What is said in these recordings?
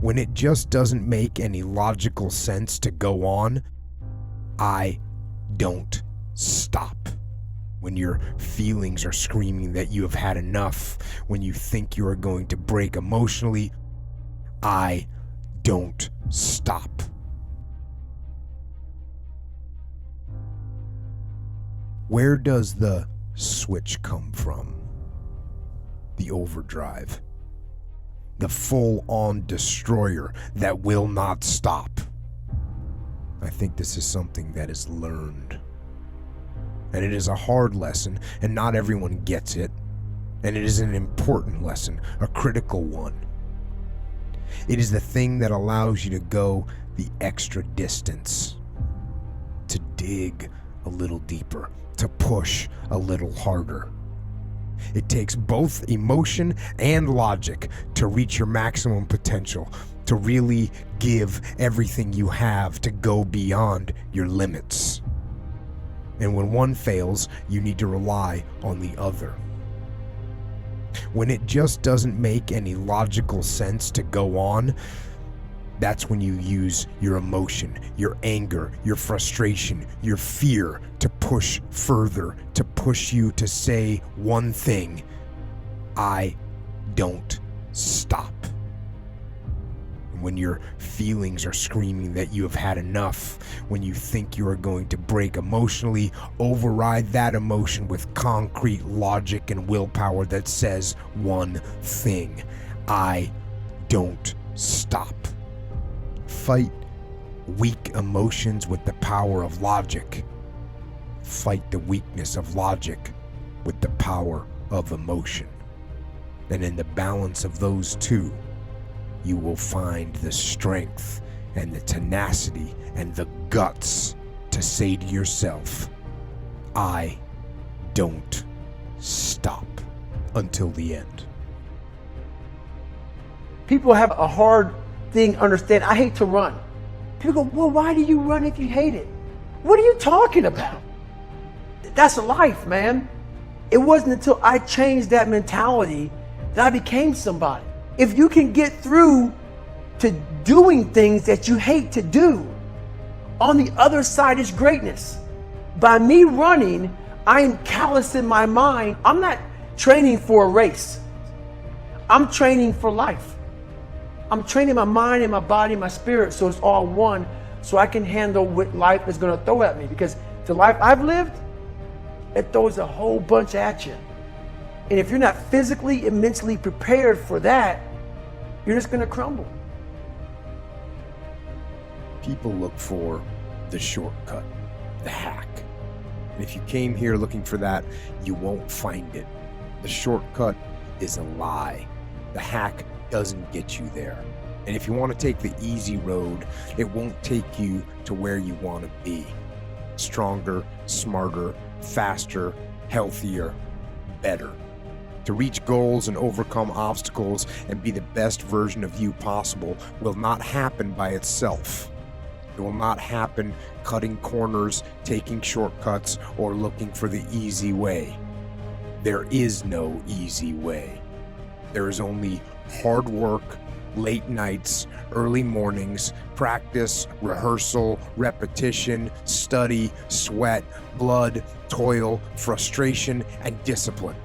When it just doesn't make any logical sense to go on, I don't stop. When your feelings are screaming that you have had enough, when you think you are going to break emotionally, I don't stop. Where does the switch come from? The overdrive. The full-on destroyer that will not stop. I think this is something that is learned. And it is a hard lesson, and not everyone gets it. And it is an important lesson, a critical one. It is the thing that allows you to go the extra distance, to dig a little deeper, to push a little harder. It takes both emotion and logic to reach your maximum potential, to really give everything you have, to go beyond your limits. And when one fails, you need to rely on the other. When it just doesn't make any logical sense to go on, that's when you use your emotion, your anger, your frustration, your fear to push further, to push you to say one thing: I don't stop. When your feelings are screaming that you have had enough, when you think you are going to break emotionally, override that emotion with concrete logic and willpower that says one thing: I don't stop. Fight weak emotions with the power of logic. Fight the weakness of logic with the power of emotion. And in the balance of those two, you will find the strength and the tenacity and the guts to say to yourself, I don't stop, until the end. People have a hard thing understand. I hate to run. People go, well, why do you run if you hate it? What are you talking about? That's life, man. It wasn't until I changed that mentality that I became somebody. If you can get through to doing things that you hate to do, on the other side is greatness. By me running, I am callous in my mind. I'm not training for a race. I'm training for life. I'm training my mind and my body and my spirit so it's all one, so I can handle what life is going to throw at me. Because the life I've lived, it throws a whole bunch at you. And if you're not physically and mentally prepared for that, you're just going to crumble. People look for the shortcut, the hack. And if you came here looking for that, you won't find it. The shortcut is a lie. The hack doesn't get you there. And if you want to take the easy road, it won't take you to where you want to be. Stronger, smarter, faster, healthier, better. To reach goals and overcome obstacles and be the best version of you possible will not happen by itself. It will not happen cutting corners, taking shortcuts, or looking for the easy way. There is no easy way. There is only hard work, late nights, early mornings, practice, rehearsal, repetition, study, sweat, blood, toil, frustration, and discipline.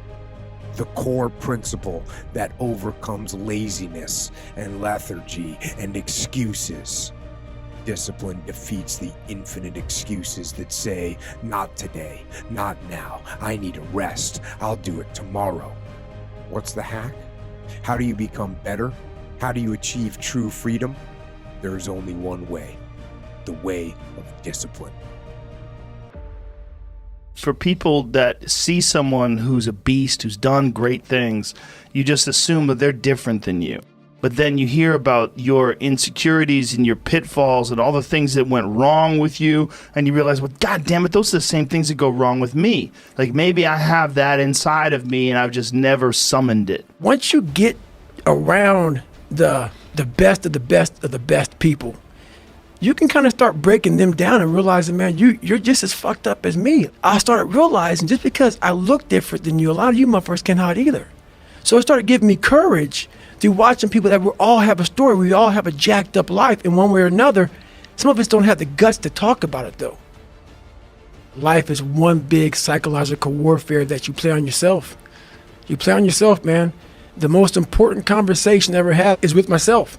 The core principle that overcomes laziness and lethargy and excuses. Discipline defeats the infinite excuses that say, not today, not now, I need a rest, I'll do it tomorrow. What's the hack? How do you become better? How do you achieve true freedom? There is only one way, the way of discipline. For people that see someone who's a beast, who's done great things, you just assume that they're different than you. But then you hear about your insecurities and your pitfalls and all the things that went wrong with you, and you realize, well, God damn it, those are the same things that go wrong with me. Like maybe I have that inside of me and I've just never summoned it. Once you get around the best of the best of the best people, you can kind of start breaking them down and realizing, man, you're just as fucked up as me. I started realizing just because I look different than you, a lot of you motherfuckers can't hide either. So it started giving me courage through watching people that we all have a story. We all have a jacked up life in one way or another. Some of us don't have the guts to talk about it though. Life is one big psychological warfare that you play on yourself. You play on yourself, man. The most important conversation I ever had is with myself.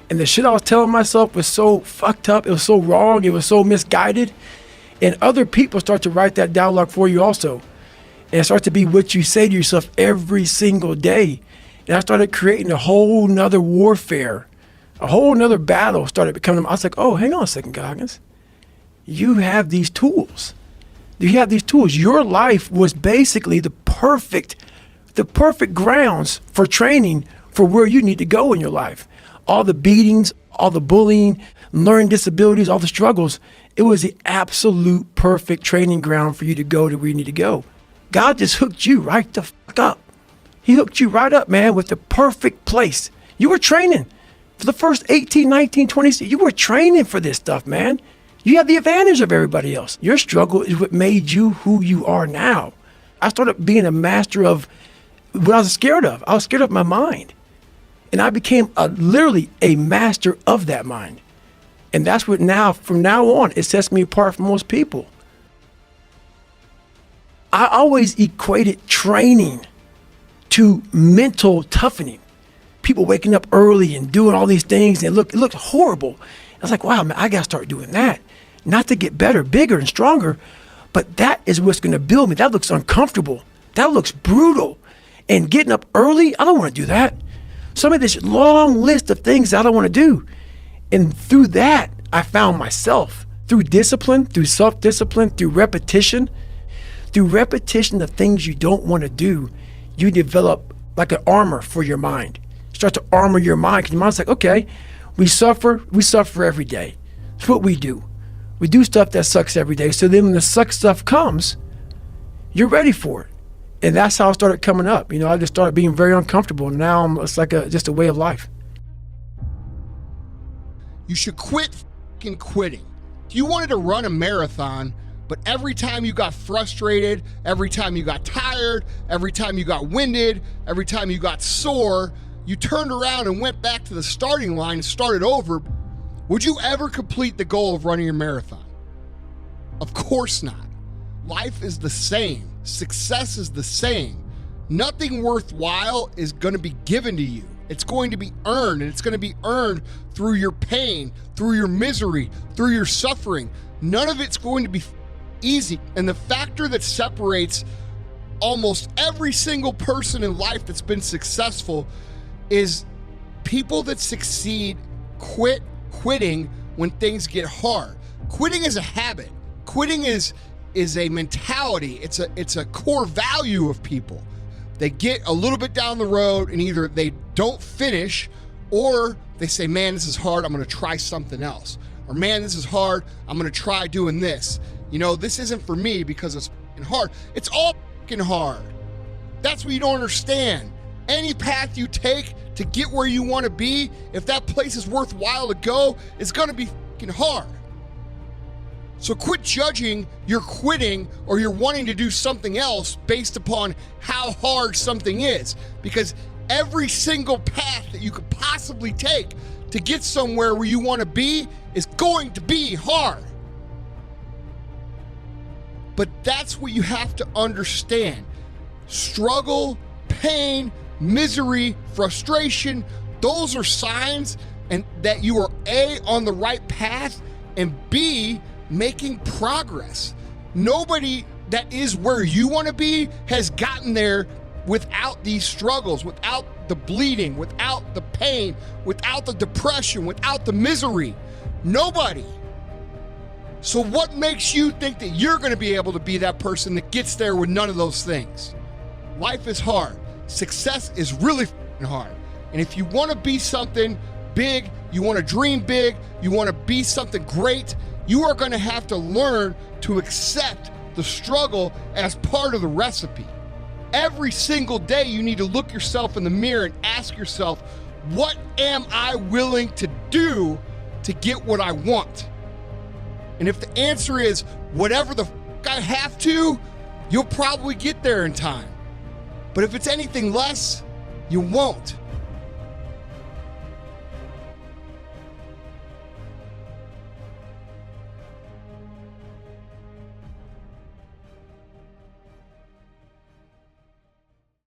And the shit I was telling myself was so fucked up. It was so wrong. It was so misguided. And other people start to write that dialogue for you also. And it starts to be what you say to yourself every single day. And I started creating a whole nother warfare. A whole nother battle started becoming. I was like, oh, hang on a second, Goggins. You have these tools. You have these tools. Your life was basically the perfect grounds for training for where you need to go in your life. All the beatings, all the bullying, learning disabilities, all the struggles, it was the absolute perfect training ground for you to go to where you need to go. God just hooked you right the fuck up. He hooked you right up, man, with the perfect place. You were training for the first 18, 19, 20, you were training for this stuff, man. You have the advantage of everybody else. Your struggle is what made you who you are now. I started being a master of what I was scared of. I was scared of my mind. And I became literally a master of that mind. And that's what now, from now on, it sets me apart from most people. I always equated training to mental toughening. People waking up early and doing all these things, and it looked horrible. I was like, wow, man, I got to start doing that. Not to get better, bigger, and stronger, but that is what's going to build me. That looks uncomfortable. That looks brutal. And getting up early, I don't want to do that. So I made this long list of things I don't want to do. And through that, I found myself. Through discipline, through self-discipline, through repetition of things you don't want to do, you develop like an armor for your mind. Start to armor your mind, because your mind's like, okay, we suffer every day. It's what we do. We do stuff that sucks every day. So then when the suck stuff comes, you're ready for it. And that's how I started coming up. You know, I just started being very uncomfortable. And now it's like just a way of life. You should quit fucking quitting. You wanted to run a marathon, but every time you got frustrated, every time you got tired, every time you got winded, every time you got sore, you turned around and went back to the starting line and started over. Would you ever complete the goal of running a marathon? Of course not. Life is the same. Success is the same. Nothing worthwhile is going to be given to you. It's going to be earned, and it's going to be earned through your pain, through your misery, through your suffering. None of it's going to be easy. And the factor that separates almost every single person in life that's been successful is people that succeed quitting when things get hard. Quitting is a habit. Quitting is a mentality. It's a core value of people. They get a little bit down the road and either they don't finish, or they say, man, this is hard, I'm gonna try something else. Or man, this is hard, I'm gonna try doing this. You know, this isn't for me because it's fucking hard. It's all fucking hard. That's what you don't understand. Any path you take to get where you wanna be, if that place is worthwhile to go, it's gonna be fucking hard. So quit judging your quitting or you're wanting to do something else based upon how hard something is, because every single path that you could possibly take to get somewhere where you want to be is going to be hard. But that's what you have to understand. Struggle, pain, misery, frustration, those are signs and that you are A, on the right path, and B, making progress. Nobody that is where you want to be has gotten there without these struggles, without the bleeding, without the pain, without the depression, without the misery. Nobody. So what makes you think that you're going to be able to be that person that gets there with none of those things? Life is hard. Success is really hard. And if you want to be something big, you want to dream big, you want to be something great, you are going to have to learn to accept the struggle as part of the recipe. Every single day, you need to look yourself in the mirror and ask yourself, what am I willing to do to get what I want? And if the answer is whatever the fuck I have to, you'll probably get there in time. But if it's anything less, you won't.